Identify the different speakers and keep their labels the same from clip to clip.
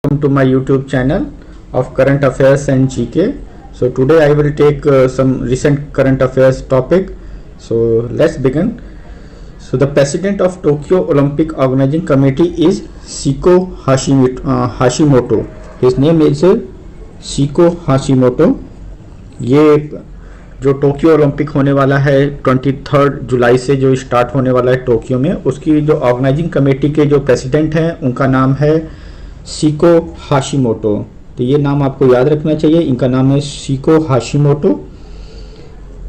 Speaker 1: Welcome to my YouTube channel of current affairs and GK. So today I will take some recent current affairs topic. So let's begin. So the president of Tokyo Olympic Organizing Committee is Shiko Hashimoto. His name is Shiko Hashimoto. ये जो Tokyo Olympic होने वाला है 23 जुलाई से जो start होने वाला है टोक्यो में, उसकी जो ऑर्गेनाइजिंग कमेटी के जो प्रेसिडेंट हैं उनका नाम है शिको हाशिमोटो। तो ये नाम आपको याद रखना चाहिए, इनका नाम है शिको हाशिमोटो।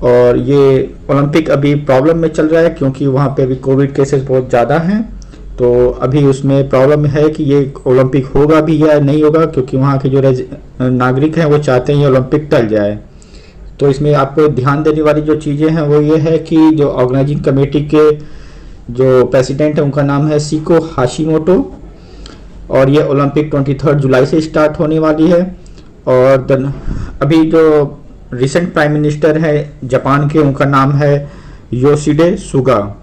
Speaker 1: और ये ओलंपिक अभी प्रॉब्लम में चल रहा है क्योंकि वहाँ पे अभी कोविड केसेस बहुत ज़्यादा हैं। तो अभी उसमें प्रॉब्लम है कि ये ओलंपिक होगा भी या नहीं होगा, क्योंकि वहाँ के जो नागरिक हैं वो चाहते हैं ये ओलंपिक टल जाए। तो इसमें आपको ध्यान देने वाली जो चीज़ें हैं वो ये है कि जो ऑर्गेनाइजिंग कमेटी के जो प्रेसिडेंट है उनका नाम है शिको हाशिमोटो और ये ओलंपिक 23 जुलाई से स्टार्ट होने वाली है। और अभी जो रिसेंट प्राइम मिनिस्टर है जापान के, उनका नाम है योशिहिदे सुगा।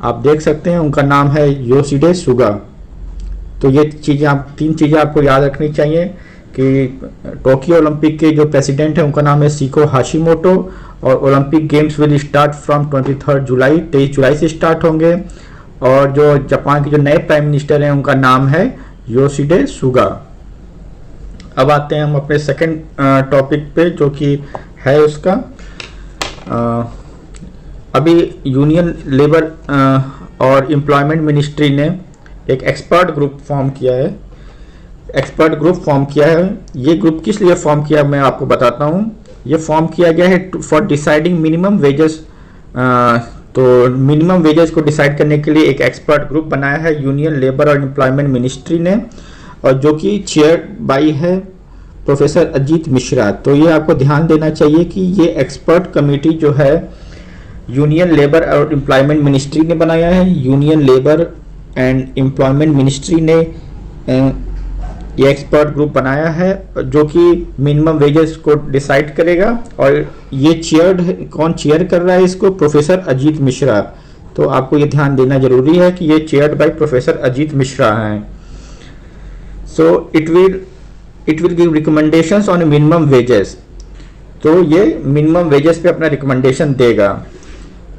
Speaker 1: आप देख सकते हैं उनका नाम है योशिहिदे सुगा। तो ये चीज़ें तीन चीज़ें आपको याद रखनी चाहिए कि टोक्यो ओलंपिक के जो प्रेसिडेंट है उनका नाम है शिको हाशिमोटो और Olympic games will start from 23 जुलाई, 23 जुलाई से स्टार्ट होंगे। और जो जापान के जो नए प्राइम मिनिस्टर हैं उनका नाम है योशिहिदे सुगा। अब आते हैं हम अपने सेकंड टॉपिक पे, जो कि है उसका अभी यूनियन लेबर और एम्प्लॉयमेंट मिनिस्ट्री ने एक एक्सपर्ट ग्रुप फॉर्म किया है। ये ग्रुप किस लिए फॉर्म किया मैं आपको बताता हूँ। ये फॉर्म किया गया है फॉर डिसाइडिंग मिनिमम वेजेस। तो मिनिमम वेजेस को डिसाइड करने के लिए एक एक्सपर्ट ग्रुप बनाया है यूनियन लेबर और एम्प्लॉयमेंट मिनिस्ट्री ने, और जो कि चेयर बाई है प्रोफेसर अजीत मिश्रा। तो ये आपको ध्यान देना चाहिए कि ये एक्सपर्ट कमेटी जो है यूनियन लेबर और एम्प्लॉयमेंट मिनिस्ट्री ने बनाया है। Union labour and employment ministry ने ये एक्सपर्ट ग्रुप बनाया है जो कि मिनिमम वेजेस को डिसाइड करेगा। और ये कौन चेयर कर रहा है इसको? प्रोफेसर अजीत मिश्रा। तो आपको ये ध्यान देना जरूरी है कि ये chaired by professor Ajit Mishra हैं। So it will give recommendations on minimum wages. तो ये मिनिमम वेजेस पे अपना रिकमेंडेशन देगा।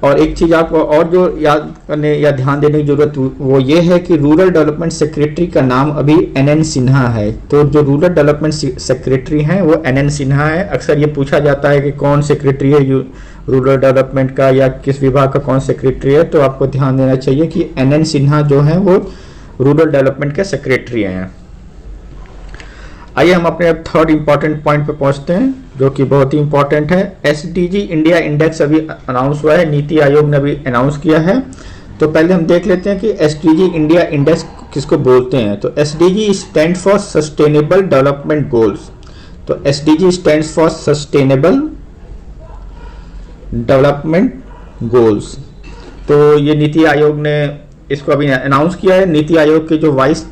Speaker 1: और एक चीज़ आपको और जो याद करने या ध्यान देने की जरूरत वो ये है कि रूरल डेवलपमेंट सेक्रेटरी का नाम अभी NN सिन्हा है। तो जो रूरल डेवलपमेंट सेक्रेटरी हैं वो NN सिन्हा है। अक्सर ये पूछा जाता है कि कौन सेक्रेटरी है रूरल डेवलपमेंट का या किस विभाग का कौन सेक्रेटरी है। तो आपको ध्यान देना चाहिए कि NN सिन्हा जो है वो रूरल डेवलपमेंट के सेक्रेटरी हैं। आइए हम अपने थर्ड इंपॉर्टेंट पॉइंट पे पहुंचते हैं, जो कि बहुत ही इंपॉर्टेंट है। SDG इंडिया इंडेक्स अभी अनाउंस हुआ है, नीति आयोग ने अभी अनाउंस किया है। तो पहले हम देख लेते हैं कि SDG इंडिया इंडेक्स किसको बोलते हैं। तो SDG stand for sustainable development goals. तो SDG stands for sustainable development goals. तो ये नीति आयोग ने इसको अभी अनाउंस किया है। नीति आयोग के जो वाइस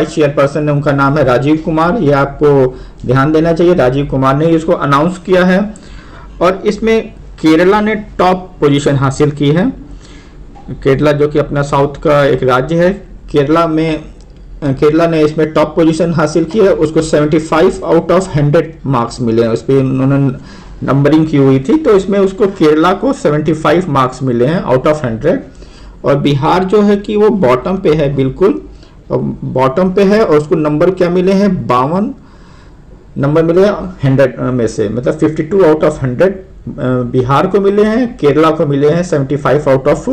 Speaker 1: चेयरपर्सन है उनका नाम है राजीव कुमार। ये आपको ध्यान देना चाहिए, राजीव कुमार ने इसको अनाउंस किया है। और इसमें केरला ने टॉप पोजीशन हासिल की है। केरला जो कि अपना साउथ का एक राज्य है, केरला ने इसमें टॉप पोजीशन हासिल की है। उसको 75 आउट ऑफ 100 मार्क्स मिले हैं। उस पर उन्होंने नंबरिंग की हुई थी, तो इसमें उसको केरला को 75 मार्क्स मिले हैं आउट ऑफ 100। और बिहार जो है कि वो बॉटम पे है, बिल्कुल बॉटम पे है। और उसको नंबर क्या मिले हैं? 52 नंबर मिले 100 में से, मतलब 52 आउट ऑफ 100 बिहार को मिले हैं, केरला को मिले हैं 75 आउट ऑफ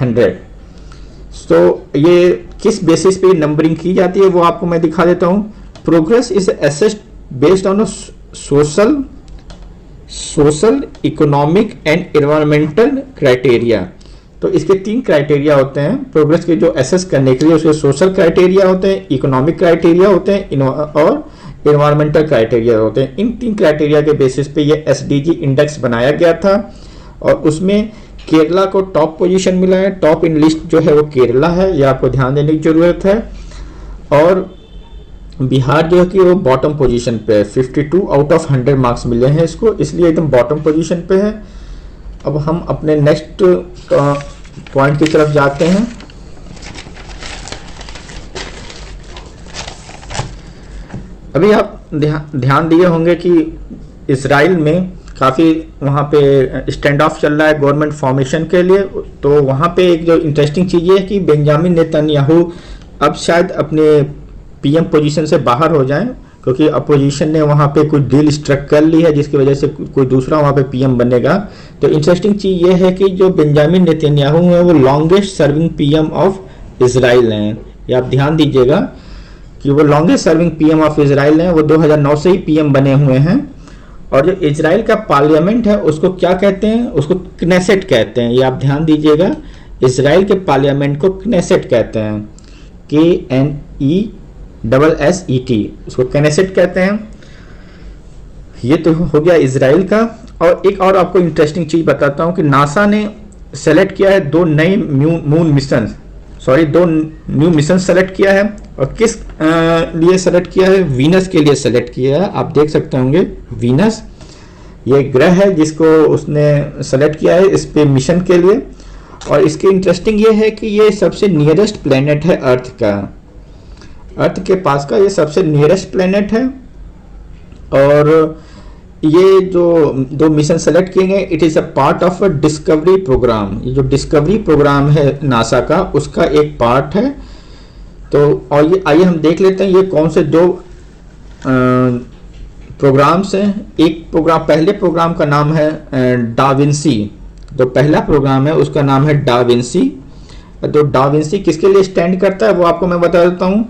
Speaker 1: 100। तो ये किस बेसिस पे नंबरिंग की जाती है वो आपको मैं दिखा देता हूँ। Progress is assessed based on social economic and environmental criteria. तो इसके 3 क्राइटेरिया होते हैं प्रोग्रेस के जो एसेस करने के लिए। उसके सोशल क्राइटेरिया होते हैं, इकोनॉमिक क्राइटेरिया होते हैं और एनवायरमेंटल क्राइटेरिया होते हैं। इन 3 क्राइटेरिया के बेसिस पे ये SDG इंडेक्स बनाया गया था। और उसमें केरला को टॉप पोजीशन मिला है। टॉप इन लिस्ट जो है वो केरला है, ये आपको ध्यान देने की जरूरत है। और बिहार जो है कि वो बॉटम पोजीशन पे है, 52 आउट ऑफ 100 मार्क्स मिले हैं इसको, इसलिए एकदम बॉटम पोजीशन पे है। अब हम अपने नेक्स्ट पॉइंट की तरफ जाते हैं। अभी आप ध्यान दिए होंगे कि इजराइल में काफ़ी वहाँ पे स्टैंड ऑफ चल रहा है गवर्नमेंट फॉर्मेशन के लिए। तो वहाँ पे एक जो इंटरेस्टिंग चीज़ ये है कि बेंजामिन नेतन्याहू अब शायद अपने पीएम पोजीशन से बाहर हो जाएं, क्योंकि अपोजिशन ने वहाँ पे कुछ डील स्ट्रक कर ली है जिसकी वजह से कोई दूसरा वहाँ पे पीएम बनेगा। तो इंटरेस्टिंग चीज़ ये है कि जो बेंजामिन नेतन्याहू है वो longest serving PM of Israel हैं। ये आप ध्यान दीजिएगा कि वो longest serving PM of Israel हैं। वो 2009 से ही पीएम बने हुए हैं। और जो इजराइल का पार्लियामेंट है उसको क्या कहते हैं? उसको क्नेसेट कहते हैं। ये आप ध्यान दीजिएगा, इजराइल के पार्लियामेंट को क्नेसेट कहते हैं, KNESSET, उसको क्नेसेट कहते हैं। ये तो हो गया इजराइल का। और एक और आपको इंटरेस्टिंग चीज बताता हूँ कि नासा ने सेलेक्ट किया है दो न्यू मिशन सेलेक्ट किया है। और किस लिए सेलेक्ट किया है? वीनस के लिए सेलेक्ट किया है। आप देख सकते होंगे वीनस ये ग्रह है जिसको उसने सेलेक्ट किया है इस पे मिशन के लिए। और इसके इंटरेस्टिंग ये है कि ये सबसे नियरेस्ट प्लेनेट है अर्थ का, अर्थ के पास का ये सबसे नियरेस्ट प्लेनेट है। और ये जो दो मिशन सेलेक्ट किए गए, it is a part of a discovery programme. ये जो डिस्कवरी प्रोग्राम है नासा का उसका एक पार्ट है। तो और ये आइए हम देख लेते हैं ये कौन से दो प्रोग्राम्स हैं। एक प्रोग्राम, पहले प्रोग्राम का नाम है डा विंसी। जो पहला प्रोग्राम है उसका नाम है डा विंसी। तो डा विंसी किसके लिए स्टैंड करता है वो आपको मैं बता देता हूँ।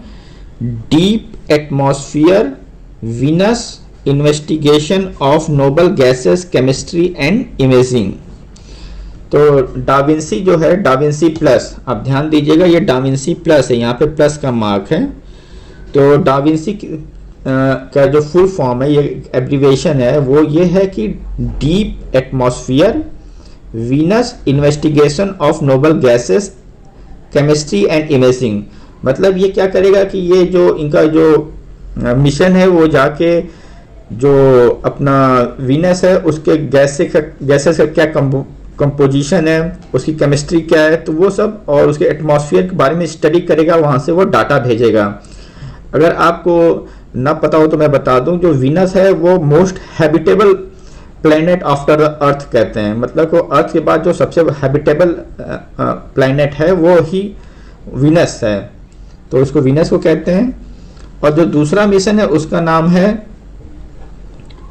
Speaker 1: Deep atmosphere Venus investigation of noble gases chemistry and imaging. तो डा विंसी जो है डा विंसी प्लस, आप ध्यान दीजिएगा ये डा विंसी प्लस है, यहाँ पे प्लस का मार्क है। तो डा विंसी का जो फुल फॉर्म है, ये एब्रीवेशन है, वो ये है कि deep atmosphere Venus investigation of noble gases chemistry and imaging. मतलब ये क्या करेगा कि ये जो इनका जो मिशन है वो जाके जो अपना वीनस है उसके गैसेस का क्या कंपोजिशन है, उसकी केमिस्ट्री क्या है, तो वो सब और उसके एटमॉस्फेयर के बारे में स्टडी करेगा, वहाँ से वो डाटा भेजेगा। अगर आपको ना पता हो तो मैं बता दूं, जो वीनस है वो most habitable planet after the earth कहते हैं। मतलब वो अर्थ के बाद जो सबसे हैबिटेबल प्लैनेट है वो ही वीनस है, तो उसको वीनस को कहते हैं। और जो दूसरा मिशन है उसका नाम है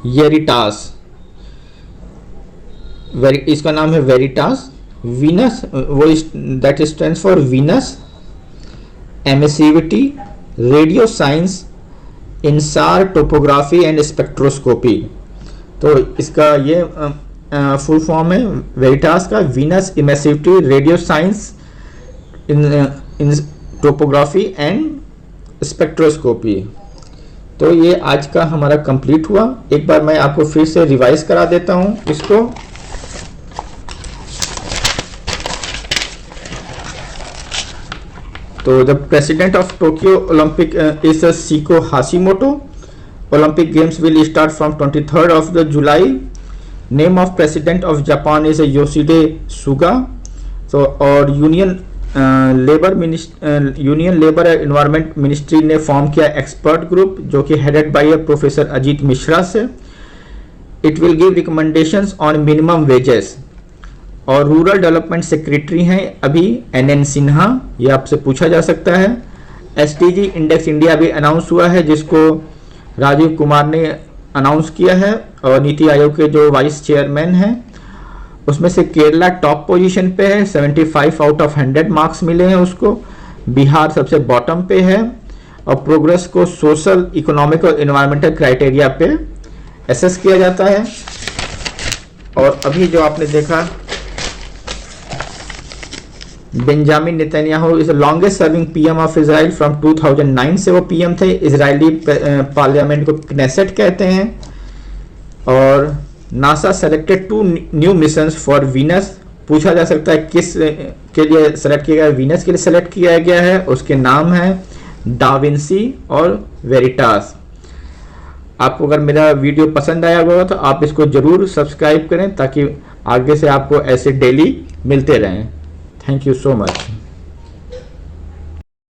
Speaker 1: येरिटास। इसका नाम है वेरिटास। वीनस वो that stands for Venus emissivity radio science InSAR topography and spectroscopy. तो इसका ये फुल फॉर्म है वेरिटास का, Venus emissivity radio science in topography and spectroscopy. तो ये आज का हमारा कंप्लीट हुआ। एक बार मैं आपको फिर से रिवाइज करा देता हूँ इसको। तो the president of Tokyo Olympic is Seiko Hashimoto. Olympic games will start from 23rd of July. Name of president of Japan is Yoshihide Suga. तो और यूनियन लेबर एनवायरमेंट मिनिस्ट्री ने फॉर्म किया एक्सपर्ट ग्रुप जो कि headed by professor Ajit Mishra से। It will give recommendations on minimum wages. और rural development secretary हैं अभी NN सिन्हा, ये आपसे पूछा जा सकता है। SDG इंडेक्स इंडिया भी अनाउंस हुआ है जिसको राजीव कुमार ने अनाउंस किया है, और नीति आयोग के जो वाइस चेयरमैन हैं उसमें से केरला टॉप पोजीशन पे है, 75 आउट ऑफ 100 मार्क्स मिले हैं उसको। बिहार सबसे बॉटम पे है, और प्रोग्रेस को सोशल, इकोनॉमिक और एनवायरमेंटल क्राइटेरिया पे असेस किया जाता है। और अभी जो आपने देखा Benjamin Netanyahu is the longest serving PM of Israel from 2009 से वो पीएम थे। इजरायली पार्लियामेंट को क्नेसेट कहते हैं। और NASA selected 2 new missions for Venus. पूछा जा सकता है किस के लिए सेलेक्ट किया गया? वीनस के लिए सेलेक्ट किया गया है। उसके नाम है डा विंसी और वेरिटास। आपको अगर मेरा वीडियो पसंद आया होगा तो आप इसको जरूर सब्सक्राइब करें ताकि आगे से आपको ऐसे डेली मिलते रहें। Thank you so much.